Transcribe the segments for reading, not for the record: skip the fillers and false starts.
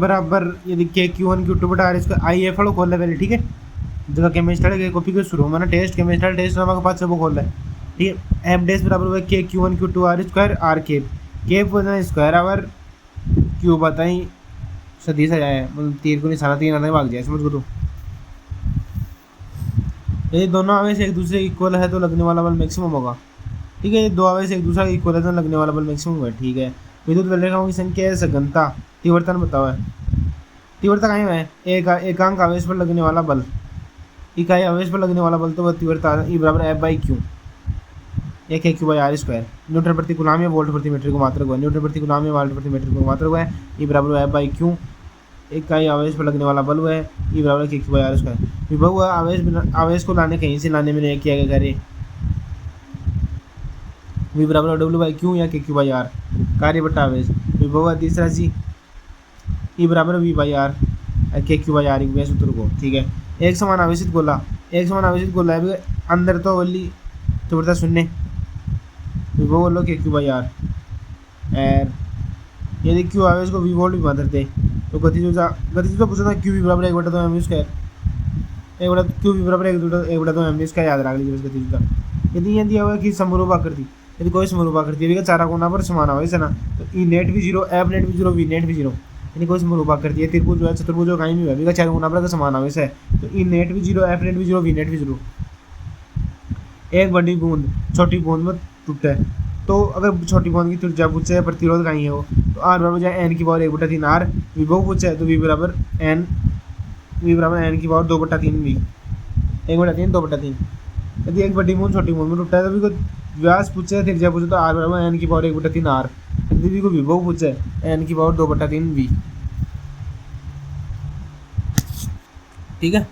बराबर यदि के क्यू वन क्यू टू बटा आर इसको आई एफ वालों खोल ले पहले, ठीक है। जगह केमिस्ट्री के कॉपी के शुरू मैंने टेस्ट केमिस्ट्री टेस्ट नाम पाँच सब खोल है, ठीक है। एफ डेस बराबर हुआ के Q one Q two R square R केप बना स्क्वायर आवर क्यू बताई सदी से जाए मतलब तीर को निशाना तीन आने भाग जाए समझ को। तो यदि दोनों आवेश एक दूसरे इक्वल है तो लगने वाला बल मैक्सिमम होगा, ठीक है। दो आवेश एक दूसरा इक्वल है तो लगने वाला बल मैक्सिमम है, ठीक है। विद्युत बलरेखाओं की संख्या है सघनता तीव्रता बताओ है। तीव्रता कहीं है एकांक आवेश पर लगने वाला बल, इकाई आवेश पर लगने वाला बल तो वह तीव्रता ई बराबर एफ बाई क्यू एक है Q by R square. Newton प्रति कूलम या वोल्ट प्रति मीटर को मात्रक हुआ, न्यूटन प्रति कूलम या वोल्ट प्रति मीटर को मात्रक हुआ है। ई बराबर एफ बाई क्यू इकाई आवेश पर लगने वाला बल हुआ है। ई बराबर के क्यू बाई आर स्क्वायर। विभव हुआ आवेश को लाने कहीं से लाने में नहीं किया गया कार्य वी बराबर डब्ल्यू बाई क्यू या के क्यू बाई आर कार्य बटा आवेश। विभव हुआ तीसरा सी ई बराबर वी बाई आर के क्यू बाई आर एक सूत्र को, ठीक है। एक समान आवेशित गोला है अंदर तो वली तीव्रता शून्य विभव बोलो के क्यू बाई आर एर यदि क्यू आवेश को वी वोल्ट भी मात्रते तो गतिज पूछा था क्यू वी बराबर एक बटा दो एम स्क्वायर एक बटा क्यू वी बराबर एक बटा दो एम स्क्वायर याद रख लीजिए गतिज का। यदि यह दिया हुआ है कि समरूप आकृति यदि कोई समरूप आकृति है चारा कोना पर समान आवेश है ना तो ई नेट भी जीरो एफ नेट भी जीरो वी नेट भी जीरो। यदि कोई समरूप आकृति है त्रिभुज है चतुर्भुज कहीं भी है चार कोना पर समान आवेश है तो ई नेट भी जीरो एफ नेट भी जीरो वी नेट भी जीरो। एक बड़ी बूंद छोटी बूंद में टूटे तो अगर छोटी बूंद की त्रिज्या पूछे प्रतिरोध कहीं है वो तो आर बराबर जाए एन की पावर एक बटा तीन आर विभव पूछे तो वी बराबर एन की पावर दो बटा तीन वी एक बटा तीन दो बटा तीन। यदि एक बड़ी बूंद छोटी बूंद में टूटा है तो वी को व्यास पूछे त्रिज्या पूछे तो आर बराबर एन की पावर एक बटा तीन आर। यदि वी को विभव पूछे एन की पावर दो बटा तीन वी, ठीक है।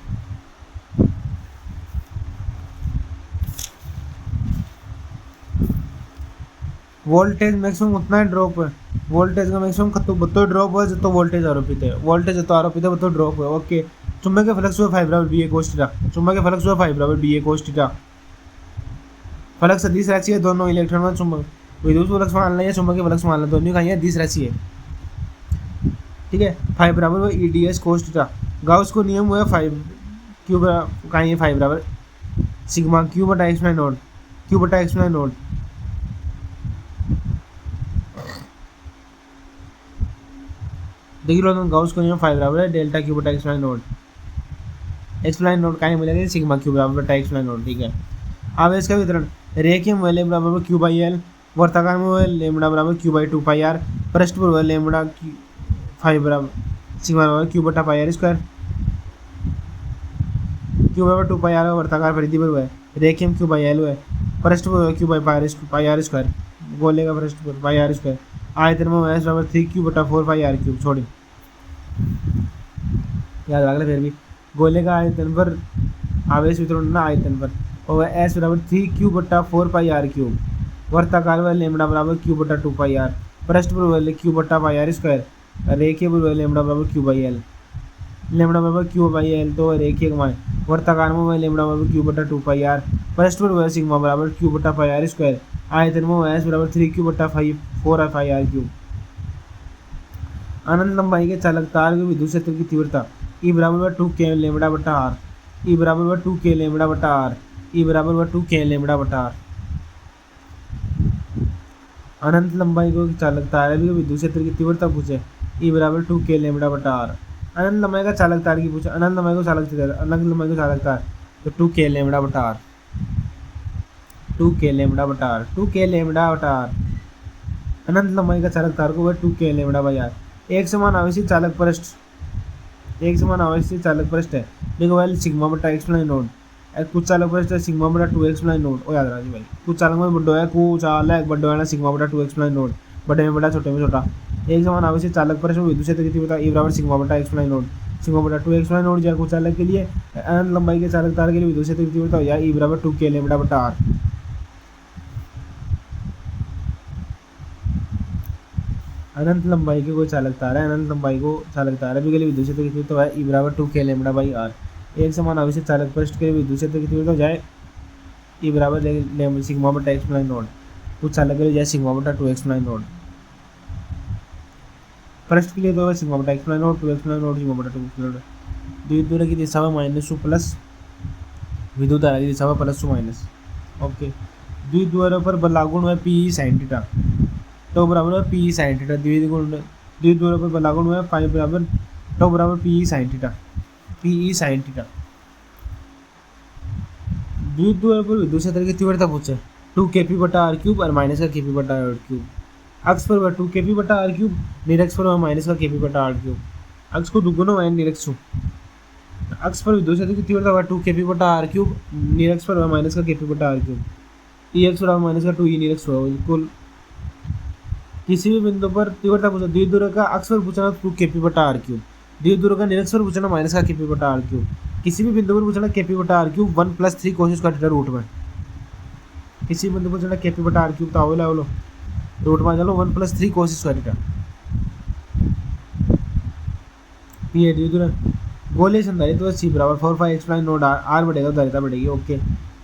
वोल्टेज मैक्सिमम उतना ही ड्रॉप है, वोल्टेज का मैक्सिमम बतो ड्रॉप है जो वोल्टेज आरोपित है, वोल्टेज जो आरोपित है बतो ड्रॉप है। ओके चुंबक के फ्लक्स हुआ 5 बराबर bA cos थीटा, चुंबक के फ्लक्स हुआ 5 बराबर bA cos थीटा। फ्लक्स सदिश राशि है दोनों इलेक्ट्रॉन में चुंबक विद्युत फ्लक्स मान लें या चुंबक के फ्लक्स मान लें दोनों कहीं दिश राशि है, ठीक है। 5 बराबर हुआ EDS cos थीटा। गाउस को नियम हुआ 5 क्यू कहीं है 5 बराबर सिग्मा क्यू बटा एक्स प्लस नोड क्यू बटा एक्स प्लस नोड। देखिए लोगों गाउस को नियम 5 बराबर है डेल्टा क्यू बटा एक्स प्लस नोड का मिलेगा सिग्मा क्यू बराबर बटा एक्स प्लस नोड, ठीक है। आवेश का वितरण रेखीय में लैम्बडा बराबर क्यू बाई एल, वर्ताकार में लैम्बडा बराबर क्यू बाई 2 पाई आर, पृष्ठ पर लैम्बडा 5 बराबर सिग्मा बराबर क्यू बटा पाई आर स्क्वायर। क्यू बराबर 2 पाई आर वर्ताकार परिधि पर हुआ है, रेखीय में क्यू बाई एल हुआ है, पृष्ठ पर Q by pi R square, गोले का पृष्ठ पर पाई आर स्क्वायर। आयतन में एस बराबर 3 क्यू बटा 4 पाई आर क्यूब छोड़ी याद रख ले फिर भी गोले का आयतन पर आवेश वितरण ना आयतन पर और एस बराबर 3 क्यू बटा 4 पाई आर क्यूब। वर्ताकार वाले लैम्बडा बराबर क्यू बटा 2 पाई आर, पृष्ठ पर वाले क्यू बटा पाई आर स्क्वायर, रेखीय पर वाले लैम्बडा बराबर क्यू बाई एल, लैम्बडा बराबर क्यू बाई एल तो रेखीय कमाए वर्ताकार में वाले लैम्बडा बराबर क्यू बटा 2 पाई आर, पृष्ठ पर वाले सिग्मा बराबर क्यू बटा पाई आर स्क्वायर। आयतन में एस बराबर 3 क्यू बटा 4 पाई आर क्यूब। अनंत लंबाई के चालक तार के विद्युत क्षेत्र की तीव्रता ई बराबर 2 के लैम्बडा बटा आर, ई बराबर 2 के लैम्बडा बटा आर, ई बराबर 2 के लैम्बडा बटा आर। अनंत लंबाई को चालक तार के विद्युत क्षेत्र की तीव्रता पूछे ई बराबर 2 के लैम्बडा बटा आर। अनंत लंबाई का चालक तार की पूछे अनंत लंबाई को चालक तार तो 2 के लैम्बडा बटा आर, 2 के लैम्बडा बटा आर, 2 के लैम्बडा बटा आर। अनंत लंबाई का चालक तार को वह 2 के लैम्बडा बाई आर। एक समान आवेशित चालक पृष्ठ है देखो भाई सिग्मा बटा एक्स प्लस नोड कुछ चालक पृष्ठ है सिग्मा बटा 2x प्लस नोड ओ याद रखिए भाई कुछ चालक में बड्डो है कुछ चालक बड्डो है ना सिग्मा बटा 2x प्लस नोड बड़े में बड़ा छोटे में छोटा। एक समान आवेशित चालक पृष्ठ में विद्युत क्षेत्र की तीव्रता ई बराबर सिग्मा बटा एक्स प्लस नोड, सिग्मा बटा 2x प्लस नोड या कुछ चालक के लिए अनंत लंबाई के चालक तार के लिए विद्युत क्षेत्र की तीव्रता या ई बराबर 2 के लैम्बडा बटा आर। अनंत लंबाई के कोई चालक तार है अनंत लंबाई को चालक तार है के लिए विद्युत क्षेत्र की तीव्रता है ई बराबर 2 के लैम्बडा बाई आर। एक समान आवेशित चालक पृष्ठ के लिए विद्युत क्षेत्र की तीव्रता जाए ई बराबर सिग्मा बटा एक्स प्लस नोड, कुछ चालक के लिए जाए सिग्मा बटा 2x प्लस नोड। फर्स्ट के लिए तो सिग्मा बटा x plus note 2 x plus note sigma बटा 2 द्वित द्वारा की दिशा में -2 प्लस विद्युत धारा की दिशा में +2 माइनस। ओके, द्वित द्वारा पर बल लागू हुआ है पी साइन थीटा, तो बराबर है पी साइन थीटा। द्वित द्वारा पर बल लागू हुआ है फाई बराबर तो बराबर P sine theta, P sine theta. द्वित द्वारा पर विद्युत क्षेत्र की तीव्रता पूछे 2 kp बटा आर क्यूब और माइनस का kp बटा आर क्यूब। अक्ष पर 2 kp बटा आर क्यूब, निरक्ष पर माइनस का kp बटा आर क्यूब। अक्ष को दुगुना है निरक्ष, अक्ष पर विद्युत क्षेत्र की तीव्रता 2 kp बटा आर क्यूब, निरक्ष पर माइनस का kp बटा आर क्यूब। ई एक्स बराबर माइनस का 2 ई निरक्ष होगा बिल्कुल। किसी भी बिंदु पर तीव्रता पूछा, द्वित दूर का अक्ष पर पूछना 2 kp बटा आर क्यूब, द्वित दूर का निरक्ष पर पूछना माइनस का kp बटा आर क्यूब। किसी भी बिंदु पर पूछना kp बटा R cube 1 + 3 cos square theta root में। किसी बिंदु पर पूछना kp बटा आर क्यूब तो आवला आवलो रूट में चलो 1 + 3 कोस स्क्वायर थीटा। पी है द्वित दूर गोलीय संधारित्र तो सी बराबर 4 pi X plus nought R, R बढ़ेगा तो धारिता बढ़ेगी। ओके,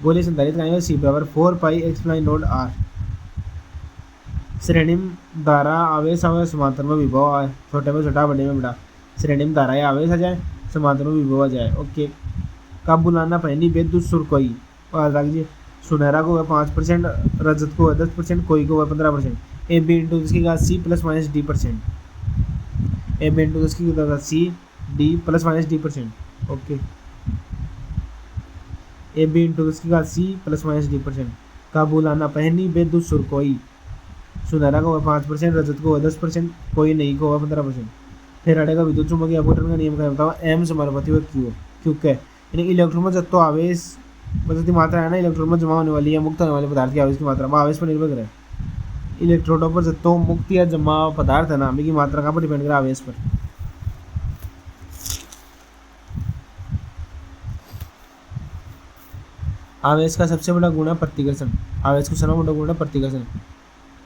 गोलीय संधारित्र का सी बराबर 4 pi X plus nought are. श्रेणी में धारा आवेश आवे समांतर में विभव आए, छोटे में छोटा बड़े में बड़ा। श्रेणी में धारा आवेश आ जाए समांतर में विभव आ जाए। ओके, कब बुलाना पहनी विद्युत शुल्क कोई लीजिए, सुनहरा को 5%, रजत को 10%, कोई को 15%। ए बी इंटू इसकी घात C plus minus d%, A B into इसकी घात C D plus minus d%। Okay, A B into इसकी घात सी प्लस माइनस d%। कब बुलाना पहनी विद्युत शुल्क कोई, सुनहरा को 5%, रजत को 10%, कोई नहीं को 15%। फिर अड़ेगा विद्युत चुंबकीय अपघटन का नियम का बताओ एम समानुपाती व क्यू। क्यों है यानी इलेक्ट्रॉन में जब तो आवेश बदलती मात्रा है ना, इलेक्ट्रॉन में जमा होने वाली या मुक्त होने वाले पदार्थ की आवेश की मात्रा आवेश पर निर्भर करे। इलेक्ट्रोडों पर जब तो मुक्त या जमा पदार्थ है ना की मात्रा कहाँ पर डिपेंड करे, आवेश पर। आवेश का सबसे बड़ा गुण है प्रतिकर्षण, आवेश का सबसे बड़ा गुण है प्रतिकर्षण।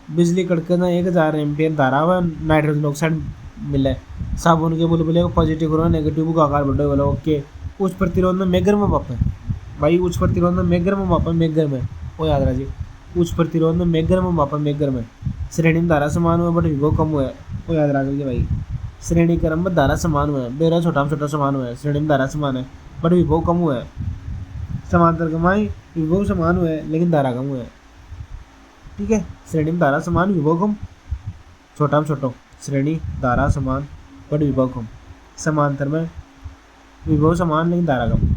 बिजली कड़कना 1000 एम्पियर धारा व नाइट्रोजन ऑक्साइड मिले, साबुन के बुलबुले को पॉजिटिव करो नेगेटिव का आकार बढ़े वाला। ओके, उच्च प्रतिरोध में मेगर में मापे भाई, उच्च प्रतिरोध में मेगर में मापे, मेगर में वो याद रखिए, उच्च प्रतिरोध में मेगर में मापे, मेगर में। श्रेणी में धारा समान हुआ बट विभव कम हुआ है, वो याद रख लीजिए भाई। श्रेणी क्रम में धारा समान हुआ है, बेरा छोटा छोटा समान हुआ है, श्रेणी में धारा समान है बट विभव कम हुआ है। समांतर क्रमाई विभव समान हुआ है लेकिन धारा कम हुआ है। ठीक है, श्रेणी में धारा समान विभव कम, छोटा में छोटो, श्रेणी धारा समान बट विभव कम। समांतर में विभव समान लेकिन धारा कम।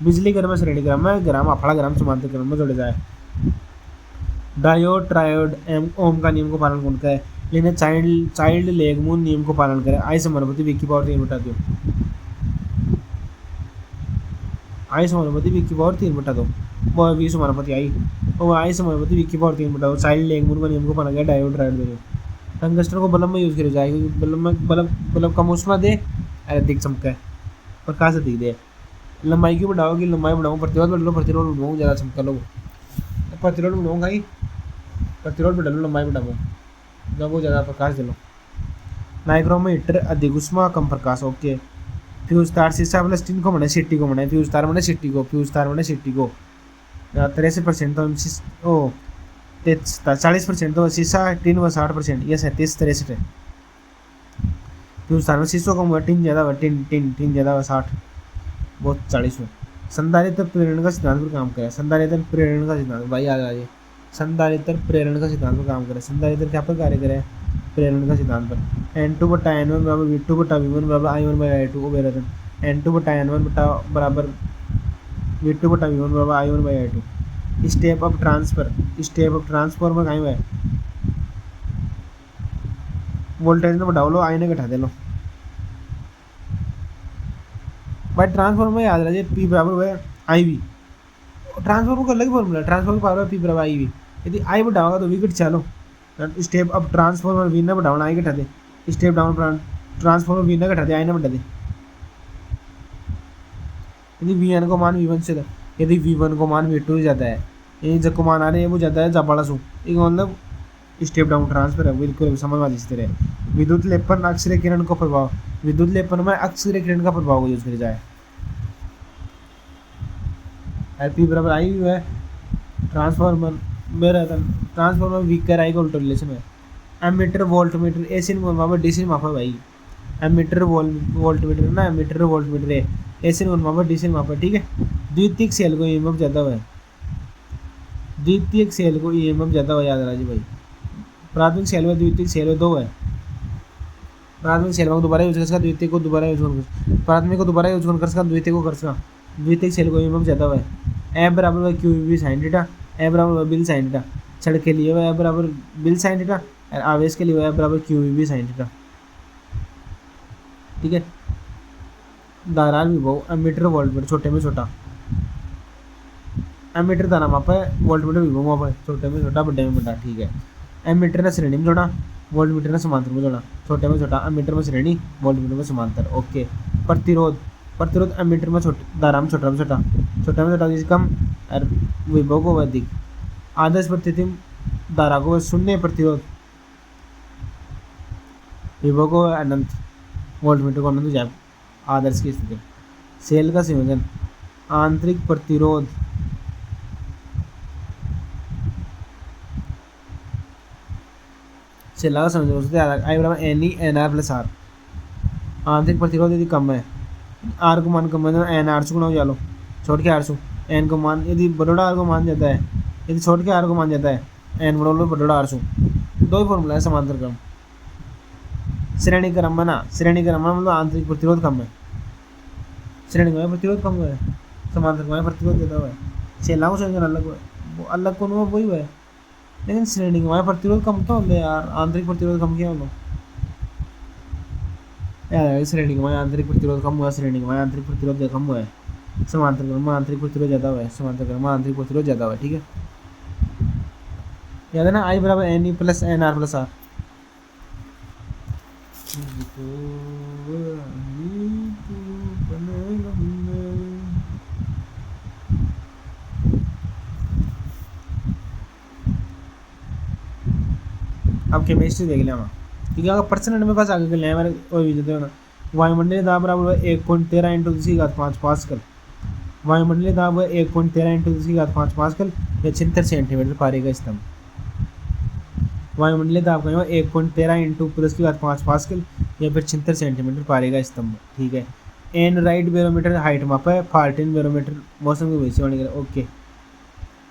बिजली क्रम में श्रेणी क्रम में ग्राम अफड़ा ग्राम समांतर क्रम में जोड़े जाए। डायोड ट्रायोड एम ओम का नियम को पालन कौन करे, लेकिन चाइल्ड लेगमून नियम को पालन करे। आई समानुपाती वी की पावर 3 बटा 2, आई समानुपाती वी की पावर 3 बटा 2, वो वी समानुपाती आई और आई समानुपाती वी की पावर 3 बटा 2। चाइल्ड लेगमून का नियम को पालन किया डायोड ट्रायोड दोनों। टंगस्टन को बल्ब में यूज किया जाएगा, बल्ब कम ऊष्मा दे अधिक चमका है, प्रकाश अधिक दे। लंबाई क्यों बढ़ाओगी, लंबाई बढ़ाऊँ, प्रतिरोध बढ़ लो, प्रतिरोध बढ़ाऊँ ज़्यादा चमका लो, प्रतिरोध बढ़ाऊँगा ही, प्रतिरोध बढ़ा लो, लंबाई बढ़ाऊँ जब वो ज़्यादा प्रकाश दे लो। नाइक्रोमीटर अधिक ऊष्मा कम प्रकाश। ओके, फ्यूज तार शीशा प्लस टिन को बने सिटी को बने, फ्यूज तार बने सिटी को, फ्यूज तार बने सिटी को 63% तो 40% तो शीशा, टिन व 60% या 37-63 है। फ्यूज तार में शीशो कम हुआ, टिन ज़्यादा हुआ, टिन ज़्यादा हुआ 60 वो 40 हुआ। संधारित्र प्रेरण का सिद्धांत पर काम करे, संधारित्र प्रेरण का सिद्धांत भाई याद आ जाए, संधारित्र प्रेरण का सिद्धांत पर काम करे। संधारित्र क्या पर कार्य करे, प्रेरण का सिद्धांत पर। N2 बटा N1 बराबर V2 बटा V1 बराबर I1 बाई I2 बेरतन N2 बटा N1 बटा बराबर V2 बटा V1 बराबर I1 by I2। Step up transfer, step up transformer कहीं हुआ है, वोल्टेज ने बढ़ा लो, आई ने घटा दे लो भाई। ट्रांसफॉर्मर में याद रखिए P बराबर हुआ है IV, ट्रांसफॉर्मर का अलग फॉर्मूला, ट्रांसफॉर्मर पावर है P बराबर IV। यदि I बढ़ाओगा तो V घट चलो, स्टेप अप ट्रांसफॉर्मर V ने बढ़ाना आई घटा दे, स्टेप डाउन ट्रांसफॉर्मर V ने घटा दे, आई ने बढ़ा दे। यदि Vn को मान V1 से, यदि V1 को मान V2 ज़्यादा है, ये जब को मान आ रहे हैं वो ज़्यादा है जब बड़ा सू, एक मतलब स्टेप डाउन ट्रांसफर है, बिल्कुल समझ इस तरह। विद्युत लेपन अक्षीय किरण को प्रभाव, विद्युत लेपन में अक्षीय किरण का प्रभाव को यूज किया जाए। P बराबर आई है, ट्रांसफॉर्मर में रहता, ट्रांसफॉर्मर वीक कर आई का उल्टा रिलेशन है, एमीटर वोल्टमीटर एसी मापा डीसी मापा भाई। एमीटर वोल्टमीटर ना, एमीटर वोल्टमीटर है, एसी मापा डीसी मापा, ठीक है। द्वितीयक सेल को ईएमएफ ज़्यादा हुआ है, द्वितीयक सेल को ईएमएफ ज़्यादा हुआ, याद रहा जी भाई। प्राथमिक सेल में द्वितीयक सेल में दो है, प्राथमिक सेल में दोबारा यूज कर सकता, द्वितीय को दोबारा यूज कर, प्राथमिक को दोबारा यूज कर सकता, द्वितीय को कर सकता। द्वितीयक सेल को ईएमएफ ज़्यादा हुआ है। ए बराबर है क्यू बी साइन थीटा, ए बराबर है बिल साइन थीटा। छड़ के लिए हुआ है बराबर बिल साइन थीटा, और आवेश के लिए हुआ है बराबर क्यू बी साइन थीटा, ठीक है। धारा विभव एमीटर वोल्टमीटर छोटे में छोटा, एमीटर धारा मापा है, वोल्टमीटर विभव मापा है, छोटे में छोटा बड़े में बड़ा, ठीक है। एमीटर ने श्रेणी में जोड़ा, वोल्टमीटर ने समांतर में जोड़ा, छोटे में छोटा, एमीटर में श्रेणी, वोल्टमीटर में समांतर, ओके। प्रतिरोध, प्रतिरोध एमीटर में छोटे, धारा में छोटा, छोटा में छोटा कम और विभव को अधिक। आदर्श परिस्थिति धारा को शून्य, प्रतिरोध विभव को अनंत, वोल्टमीटर को अनंत जाए आदर्श की स्थिति। सेल का संयोजन, आंतरिक प्रतिरोध सेल का संयोजन आई बराबर N E N R plus R. आंतरिक प्रतिरोध यदि कम है, आर को मान कम है, एन आर से गुणा हो जालो, छोड़ के आर सु, एन को मान यदि बड़ोड़ा आर को मान जाता है, यदि छोड़ के आर को मान जाता है, एन बड़ा लो बड़ोड़ा आर सु, दो ही फॉर्मूला है समांतर क्रम। श्रेणी क्रम में ना, श्रेणी क्रम में मतलब आंतरिक प्रतिरोध कम है, श्रेणी में प्रतिरोध कम हुआ है, समांतर में प्रतिरोध ज़्यादा हुआ है। सेला को संयोजन अलग हुआ है, वो अलग कौन हुआ वही हुआ है, लेकिन श्रेणी में प्रतिरोध कम तो होता है यार, आंतरिक प्रतिरोध कम क्या होगा यार। श्रेणी में आंतरिक प्रतिरोध कम हुआ, श्रेणी में आंतरिक प्रतिरोध कम हुआ है, समांतर क्रम में आंतरिक प्रतिरोध ज़्यादा हुआ है, समांतर क्रम में आंतरिक प्रतिरोध ज़्यादा हुआ है, ठीक है। याद है ना, आई बराबर N E plus N R plus R. अब केमिस्ट्री देख लिया, ठीक है। अगर पर्सनल मेरे पास आगे कर लिया मेरे कोई भी देते हो ना। वायुमंडलीय दाब बराबर 1.13 इंटू 10⁵ पास्कल। वायुमंडलीय दाब 1.13 इंटू 10⁵ पास्कल या 76 सेंटीमीटर पारे का स्तंभ। वायुमंडलीय दाब का 1.13 इंटू 10⁵ पास्कल या फिर 76 सेंटीमीटर पारे का स्तंभ, ठीक है। एन राइट बैरोमीटर हाइट मापा है, फाल्टिन बैरोमीटर मौसम की भविष्यवाणी करे, ओके।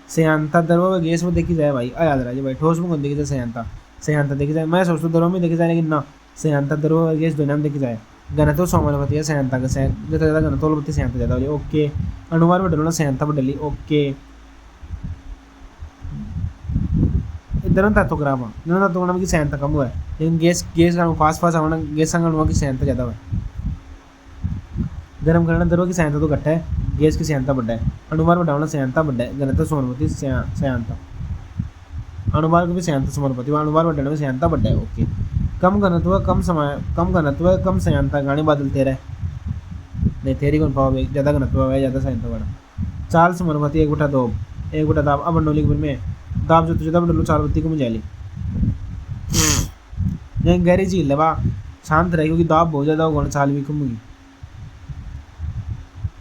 सयांता द्रव व गैस में देखी जाए भाई, याद रहा भाई, ठोस में कौन देखी जाए, सयांता, सयांता देखी जाए। मैं सोचता द्रव में देखी जाए, लेकिन ना, सयांता द्रव व गैस दोनों में देखी जाए। घनत्व समानुपाती है सयांता का, जितना ज़्यादा घनत्व होती सयांता ज़्यादा होगी, ओके। अनुवार बदलना सयांता बदली, ओके। दोनों तत्वग्राम की सयांता कम हुआ है, लेकिन गैस का फास्ट आना, गैस का अणुओं की सयांता ज़्यादा हुआ है। गर्म करना द्रव की सयांता तो घट है, गैस की सयांता बढ़ा है। अनुवार बढ़ाना सयांता बढ़ा है, घनत्व समानुपाती सयांता। अनुवार को भी सयांता समानुपाती, अनुवार बढ़ाने में सयांता बढ़ा है, ओके। कम घनत्व कम सयांता, गाड़ी बादल तेरा नहीं तेरी कौन पाओ, ज़्यादा घनत्व है, ज़्यादा सयांता बढ़ा। चाल समानुपाती 1/2, 1/2 दाब। अब मंडोली में दाब जो ज़्यादा बदलो चाल बत्ती को मुझे ली, नहीं गहरी झील है वाह, शांत रहे क्योंकि दाब बहुत ज़्यादा होगा, चाल भी कम होगी।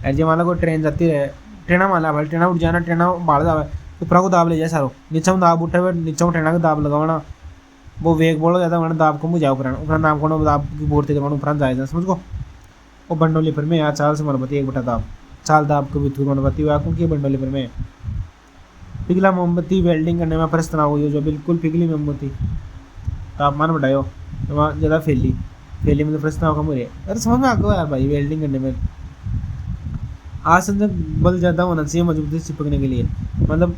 ऐसे मान लो कोई ट्रेन जाती रहे, ट्रेना मान ला भाई, ट्रेना उठ जाना, ट्रेना बाढ़ जावे, ऊपर को दाब ले जाए सारो, नीचे में दाब उठे हुए, नीचे में ट्रेना का दाब लगाना, वो वेग बोलो ज़्यादा होना, दाब कम हो जाए, ऊपर नाम को दाब की बोर्ड करवाना, ऊपर जाए समझ को। वो बंडोली पर में यार चाल समानुपाती 1/2 दाब, चाल दाब को विद्युत समानुपाती हुआ क्योंकि बंडोली पर में। पिघला मोमबत्ती वेल्डिंग करने में परस्त ना हुई, जो बिल्कुल पिघली मोमबत्ती, तापमान बढ़ाओ तो वहाँ ज़्यादा फैली में तो प्रश्न कम हो रही है। अरे समझ में आ गया यार भाई, वेल्डिंग करने में आसंजक बल ज़्यादा होना चाहिए मजबूती से चिपकने के लिए, मतलब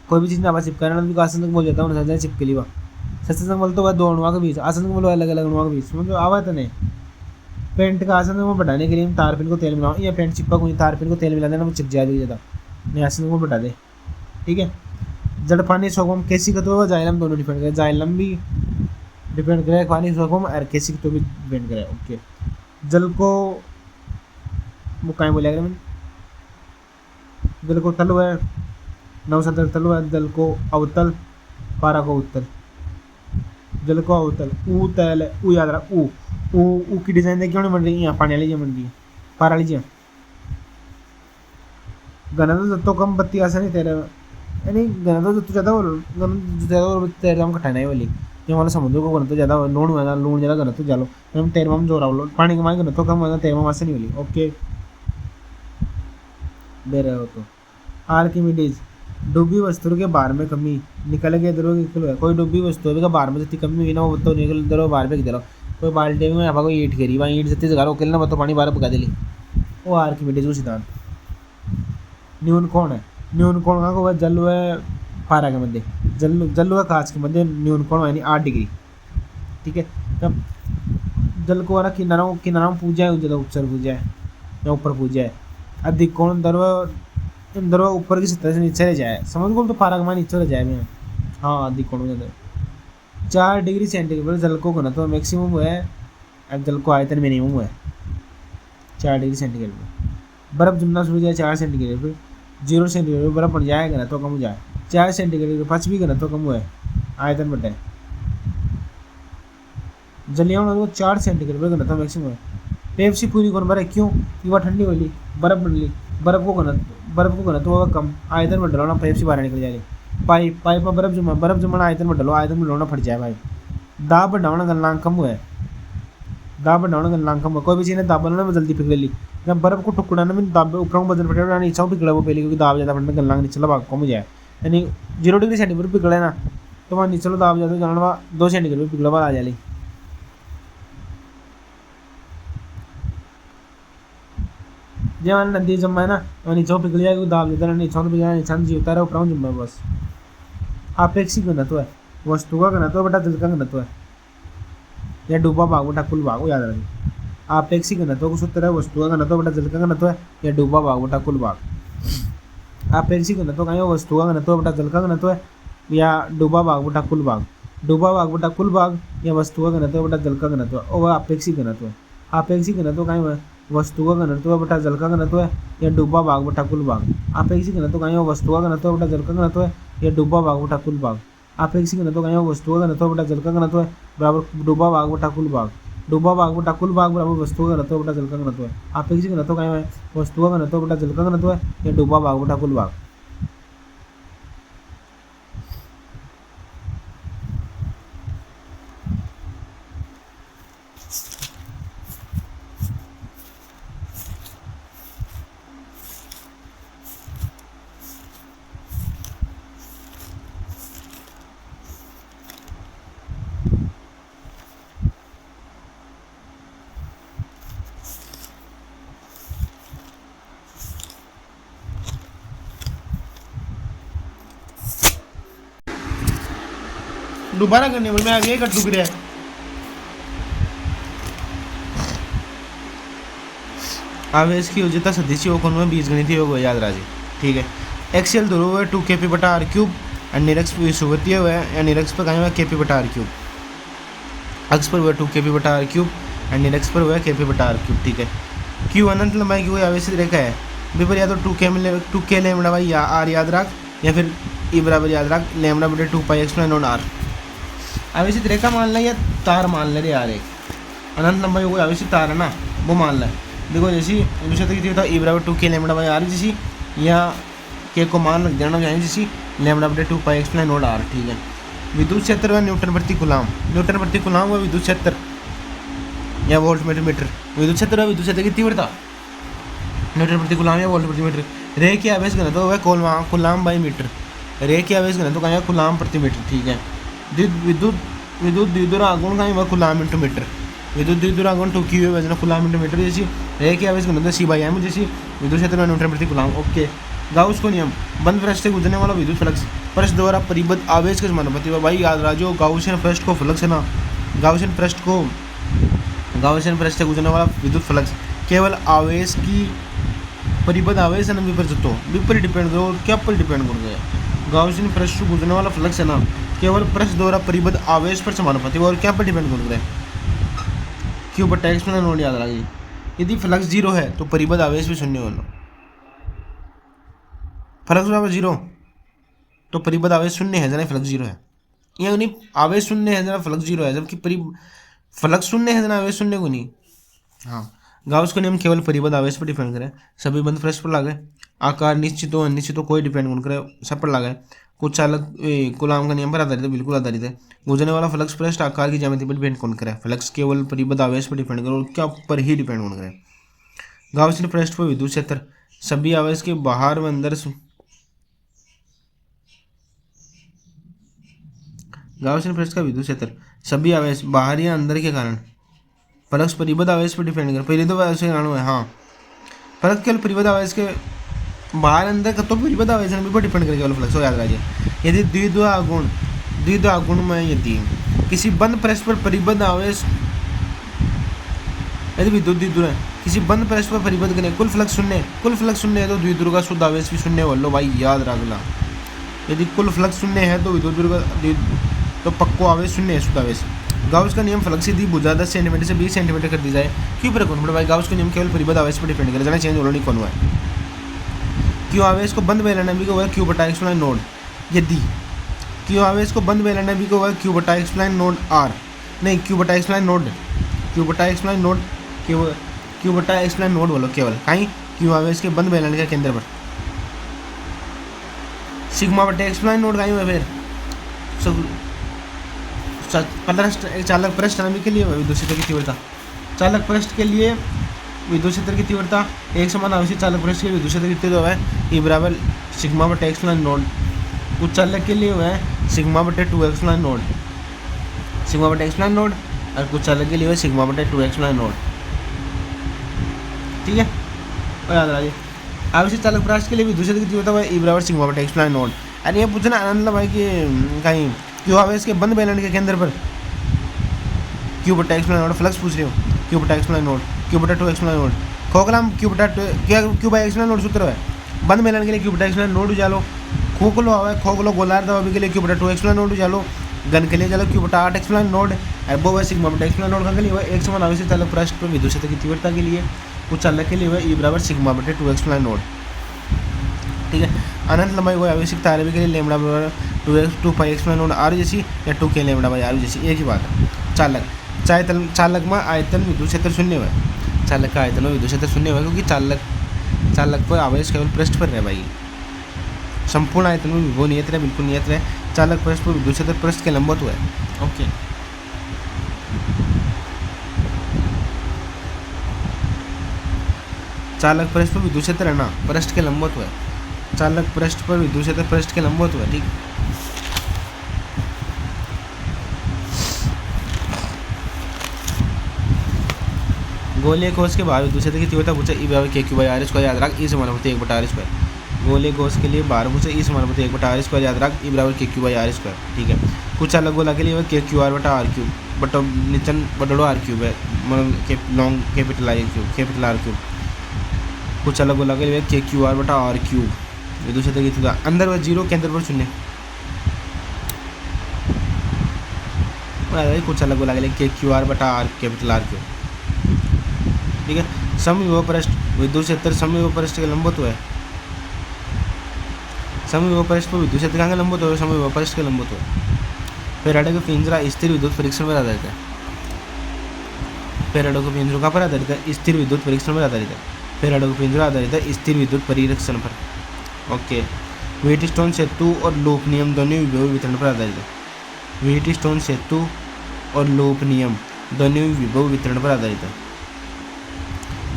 कोई भी चीज़ ना चिपकाना तो आसंजक बल ज़्यादा होना चाहिए चिपके लिए। सत्संग बल तो वह दो अणुओं के बीच, आसंजक बल अलग अलग अणुओं के बीच, मतलब आवा तो नहीं। पेंट का आसंजक बल बढ़ाने के लिए हम तारपीन को तेल मिलाओ, या पेंट चिपक हुई तारपीन को तेल मिला देना, वो चिप जाएगी ज़्यादा, नहीं आसंजक बल बढ़ा दे, ठीक है। जड़ पानी सोगम कैसी का तो जाइलम दोनों डिपेंड करे, जाइलम भी डिपेंड करे, पानी सोगम और कैसी तो भी डिपेंड करे, ओके। जल को वो कहीं बोलेगा मैंने, जल को तल हुआ है, नवसतल तल हुआ है, जल को अवतल, पारा को उत्तल, जल को अवतल, ऊ तल है, ऊ याद रहा, ऊ की डिजाइन देखिए क्यों नहीं बन रही, यहाँ पानी वाली बन रही है, पारा लीजिए। घनत्व तो कम बत्ती आसानी तेरे, यानी घनत्व जो ज़्यादा तैरता हम कठिनाई वाली, ये हमारे समुद्र को घनत्व ज़्यादा हो, लूण ज़्यादा, लूण ज़्यादा घनत्व ज़्यादा, हम तेरवा में जोर आओ, पानी के मारे घनत्व कम होगा, तेरवा से नहीं होली। ओके दे रहे हो तो आर्किमिडीज डूबी वस्तु के बार में कमी निकल गए द्रव की किलो है। कोई डूबी वस्तु का बार में जितनी कमी हुई ना वो तो निकल द्रव बार में दे कोई बाल्टी में आप ईट करी वहाँ ईट जितनी जगह उकेलना मतलब पानी बाहर पका दिली, वो आर्किमिडीज को सिद्धांत। न्यून कौन है? न्यून कौन का वह जल व पारा के मध्य, जल व कांच के मध्य न्यून कौन यानी 8 डिग्री। ठीक है, तब जल को ना किनारों में पूजा है, ज़्यादा उपसर पूजा है या ऊपर पूजा है। अधिक कौन द्रव ऊपर की सतह से नीचे रह जाए, समझ को तो पारा कमा नीचे रह जाए मैं। हाँ अधिक कौन ज़्यादा 4 डिग्री सेंटीग्रेड पर जल को घनत्व तो मैक्सिमम हुआ है, अब जल को आयतन मिनिमम हुआ है 4 डिग्री सेंटीग्रेड पर। बर्फ जमना शुरू हो जाए 4 सेंटीग्रेड पर, 0 सेंटीग्रेड पर बर्फ बढ़ जाएगा ना तो कम हो जाए, 4 सेंटीग्रेड पर 5 भी घनत्व तो कम हुआ है, आयतन बढ़ा है। जलियांवाला 4 सेंटीग्रेड पर घनत्व मैक्सिमम है। पेप्सी पूरी कौन भरे क्यों? कि वह ठंडी होली, बर्फ बन ली, बर्फ को घनत्व होगा कम, आयतन बढ़ लो ना, पेप्सी बाहर निकल जाएगी। पाइप में बर्फ जमा आयतन बढ़ लो, आयतन बढ़ लो ना फट जाए भाई। दाब बढ़ाना गलनांक कम हुआ है, दाब बढ़ाना गलनांक कम हुआ। कोई भी चीज़ ने दाब बनाना में जल्दी पिघल ली, जब बर्फ को टुकड़ा में दाब ऊपर को बदल पड़ेगा नीचे पिघला वो पहले, क्योंकि दाब ज़्यादा पड़ने गलनांक नीचे भाग कम हो जाए। यानी 0 डिग्री सेंटीग्रेड पर पिघले ना तो वहाँ नीचे दाब ज़्यादा जाना 2 सेंटीग्रेड पर पिघला हुआ आ जाए। जब मैंने नदी जमा है ना तो नीचे पिघल जाएगा, दाब ज़्यादा नीचे तो पिघला नीचे जीवता रहा ऊपर जमा बस। आपेक्षिक घनत्व है वस्तु का घनत्व बटा जल का घनत्व है, या डूबा भाग बटा कुल भाग, याद रखें। आपेक्षिक घनत्व को सूत्र है वस्तु का घनत्व बटा जल का घनत्व है, या डूबा भाग बटा कुल भाग। आपेक्षिक घनत्व का वस्तु का घनत्व बटा जल का घनत्व है, या डूबा भाग बटा कुल भाग। डूबा भाग बटा कुल भाग या वस्तु का घनत्व बटा जल का घनत्व, और वह आपेक्षिक घनत्व है। आपेक्षिक घनत्व का वस्तु का घनत्व बटा जल का घनत्व है, या डूबा भाग बटा कुल भाग। आपेक्षिक घनत्व का वस्तु का घनत्व बटा जल का घनत्व है, या डूबा भाग बटा कुल भाग। आपेक्षिक घनत्व का वस्तु का घनत्व बटा जल का घनत्व है बराबर डूबा भाग बटा कुल भाग। डूबा भाग बटा कुल भाग बराबर वस्तु का घनत्व बटा जल का घनत्व है। आपेक्षिक घनत्व का वस्तु का घनत्व बटा जल का घनत्व है, या डूबा भाग बटा कुल भाग। दोबारा करने में आगे कर डूब रहा है। आवेश की ऊर्जा सदिश योग में बीजगणितीय योग याद राजी। ठीक है, एक्सियल ध्रुव है 2 kp बटा आर क्यूब, और निरक्ष विषुवतीय हुआ है या निरक्ष पर कहीं हुआ kp बटा आर क्यूब। अक्ष पर हुआ 2 kp बटा आर क्यूब, और निरक्ष पर हुआ kp बटा आर क्यूब। ठीक है, क्यू अनंत लंबाई की कोई आवेशित रेखा है, विपर या तो 2k लैम्बडा बाई या आर याद रख, या फिर ई बराबर याद रख लैम्बडा बटे 2 पाई एक्स नॉन आर। आवेशित रेखा मान लें या तार मान ले रे यार, एक अनंत लंबाई कोई आवेशित तार है ना वो मान लें। देखो जैसी विषय की था ई बराबर 2k लैम्बडा बाई आर जैसी, या के को मान लग जाना चाहिए जैसी लैम्बडा बटे 2 पाई एक्स नॉट आर। ठीक है, विद्युत क्षेत्र व न्यूटन प्रति कूलाम, न्यूटन प्रति कूलाम व विद्युत क्षेत्र या वोल्ट मीटर। विद्युत क्षेत्र व विद्युत क्षेत्र की तीव्रता न्यूटन प्रति कूलाम या वोल्ट प्रति मीटर। रे की आवेश घनत्व वह कूलाम बाई मीटर, रे की आवेश घनत्व का कूलाम प्रति मीटर। ठीक है, विद्युत द्विध्रुव का वह कूलाम इंटू मीटर, विद्युत द्विध्रुव 2 की वजन कूलाम इंटू मीटर। जैसी रे की आवेश घनत्व सी बाई एम जैसी विद्युत क्षेत्र में न्यूटन प्रति कूलाम। ओके, गाउस को नियम, बंद पृष्ठ से गुजरने वाला विद्युत फ्लक्स पृष्ठ द्वारा परिबद्ध आवेश के समानुपाती। भाई याद राजो गाउसियन पृष्ठ को फ्लक्स है ना, गाउसियन पृष्ठ से गुजरने वाला विद्युत फ्लक्स केवल आवेश की परिबद्ध आवेश है ना विपरीत डिपेंड करो, क्या पर डिपेंड कर गया। गाउसियन पृष्ठ से गुजरने वाला फ्लक्स है ना केवल पृष्ठ द्वारा परिबद्ध आवेश पर समानुपाती और क्या पर डिपेंड कर रहा है, क्यों बटा एक्स में नोट याद रखिए। यदि फ्लक्स 0 है तो परिबद्ध आवेश भी शून्य होना, फ्लक्स बराबर 0 तो परिबद्ध आवेश शून्य है जना फ्लक्स 0 है, यानी आवेश शून्य है जना फ्लक्स 0 है, जबकि फ्लक्स शून्य है जना आवेश शून्य को नहीं। हाँ, गाउस का नियम केवल परिबद्ध आवेश पर डिपेंड करे, सभी बंद पृष्ठ पर लागे, आकार निश्चित हो अनिश्चित हो कोई डिपेंड कौन करे, सब पर लागे। कुछ चालक कूलाम का नियम पर आधारित है, बिल्कुल आधारित है। गुजरने वाला फ्लक्स पृष्ठ आकार की ज्यामिति पर डिपेंड कौन करे? फ्लक्स केवल परिबद्ध आवेश पर डिपेंड करे और क्या पर ही डिपेंड कौन करे? गाउसियन पृष्ठ पर विद्युत क्षेत्र सभी आवेश के बाहर व अंदर गाउसियन पृष्ठ का विद्युत क्षेत्र सभी आवेश बाहर या अंदर के कारण फ्लक्स परिबद्ध आवेश पर डिपेंड करे। परिबद्ध आवेश के कारण है, हाँ फ्लक्स केवल परिबद्ध आवेश के बाहर अंदर का तो परिबद्ध आवेश पर डिपेंड करे केवल फ्लक्स, याद रखिए। यदि द्विध्रुव में यदि किसी बंद पृष्ठ पर परिबद्ध आवेश यदि विद्युत द्विध्रुव है, किसी बंद पृष्ठ पर परिबद्ध करें, कुल फ्लक्स शून्य है तो द्विध्रुव का शुद्ध आवेश भी शून्य बोलो भाई, याद रख ला। यदि कुल फ्लक्स शून्य है तो विद्युत ध्रुव का तो पक्को आवेश शून्य है, शुद्ध आवेश। गाउस का नियम फ्लक्स यदि भुजा 10 सेंटीमीटर से 20 सेंटीमीटर कर दी जाए, क्यों पर कौन भाई? गाउस का नियम केवल परिबद्ध आवेश पर डिपेंड करे, चेंज ऑलरेडी कौन हुआ है। क्यों आवेश को बंद बेलनामी को हुआ क्यू बटा एक्सप्लाइन नोड, यदि क्यों आवेश को बंद बेलनामी को हुआ क्यू बटा एक्सप्लाइन नोड आर, नहीं क्यू बटा एक्सप्लाइन नोड क्यू बटा एक्सप्लाइन नोड बोलो केवल कहीं क्यों आवेश के बंद बेलन के केंद्र पर सिग्मा बटे एक्सप्लाइन नोड कहीं हुआ। फिर चालक पृष्ठ के लिए विद्युत क्षेत्र की तीव्रता, चालक पृष्ठ के लिए विद्युत क्षेत्र की तीव्रता एक समान आवेशित चालक पृष्ठ के विद्युत क्षेत्र की तीव्रता है ई बराबर सिग्मा बटे एक्सप्लाइन नोड। कुछ चालक के लिए हुआ है सिग्मा बटे 2 एक्सप्लाइन नोड, सिग्मा बटे एक्सप्लाइन नोड, और कुछ चालक के लिए हुआ सिग्मा बटे 2 एक्सप्लाइन नोड, ठीक है। और याद रखिए आवेशित चालक पृष्ठ के लिए विद्युत क्षेत्र की तीव्रता है ई बराबर सिग्मा बटे एक्सप्लाइन नोड। और ये पूछना आनंद भाई कि कहीं क्यों आवेश के बंद बेलन के केंद्र पर क्यू बटा एक्सप्लाइन नोड फ्लक्स पूछ रहे हो, क्यू बटा एक्सप्लाइन नोड क्यू बटा 2 एक्सप्लाइन नोड, खोखलाम क्यू बटा क्यू बाई एक्सप्लाइन नोड सूत्र है। बंद बेलन के लिए क्यू बटा एक्सप्लाइन नोड उजालो, खोखलो आवे खोखलो गोलार्ध दबाव के लिए क्यू बटा 2 एक्सप्लाइन नोड उजालो, घन के लिए चलो क्यू बटा 8 एक्सप्लाइन नोड, एबो सिग्मा बटा एक्सप्लाइन नोड का के लिए एक समान आवेशित चालक पृष्ठ पर विद्युत क्षेत्र की तीव्रता के लिए कुछ चालक के लिए हुआ ई बराबर सिग्मा बटे 2 एक्सप्लाइन नोड, ठीक है। अनंत लंबाई को आवेशित तारे के लिए लैम्बडा बराबर 2 पाई एक्सप्लाइन नोड आर जैसी या 2 के लैम्बडा बाई आर जैसी, एक ही बात है। चालक में आयतन विद्युत क्षेत्र शून्य हुआ, चालक का आयतन में विद्युत क्षेत्र शून्य हुआ क्योंकि चालक पर आवेश केवल पृष्ठ पर रहे भाई, संपूर्ण आयतन में विभव नियत रहे, बिल्कुल नियत रहे। चालक पृष्ठ पर विद्युत क्षेत्र पृष्ठ के लंबवत हुआ है, ओके। चालक पृष्ठ पर विद्युत क्षेत्र है ना पृष्ठ के लंबवत हुआ है, चालक पृष्ठ पर विद्युत क्षेत्र पृष्ठ के लंबवत हुआ है, ठीक। गोलीय कोश के बाहर विद्युत क्षेत्र की तीव्रता पूछे ई बराबर के क्यू बाई आर स्क्वायर, याद रख ई समान होते 1 बटा आर स्क्वायर। गोलीय कोश के लिए बाहर पूछे ई समान होते 1 बटा आर स्क्वायर, याद रख ई बराबर के क्यू बाई आर स्क्वायर, ठीक है। कुछ चालक गोला के लिए के क्यू आर बटा आर क्यूब बटा निचन बटो आर क्यूब है, मतलब लॉन्ग कैपिटल आर क्यूब। कुछ चालक गोला के लिए के क्यू आर बटा आर क्यूब विद्युत क्षेत्र की तीव्रता अंदर व 0 केंद्र पर शून्य। कुछ चालक गोला के लिए के क्यू आर बटा आर कैपिटल आर क्यूब, ठीक है। समविभव पृष्ठ विद्युत क्षेत्र समविभव पृष्ठ के लंबवत है, समविभव पृष्ठ पर विद्युत क्षेत्र कहाँ लंबवत है, समविभव पृष्ठ के लंबवत है। फैराडे का पिंजरा स्थिर विद्युत परीक्षण पर आधारित है, फैराडे का पिंजरा कहाँ पर आधारित है, स्थिर विद्युत परीक्षण पर आधारित है। फैराडे का पिंजरा आधारित है स्थिर विद्युत परीक्षण पर, ओके। व्हीटस्टोन सेतु और लूप नियम दोनों विभव वितरण पर आधारित है, व्हीटस्टोन सेतु और लूप नियम दोनों विभव वितरण पर आधारित है।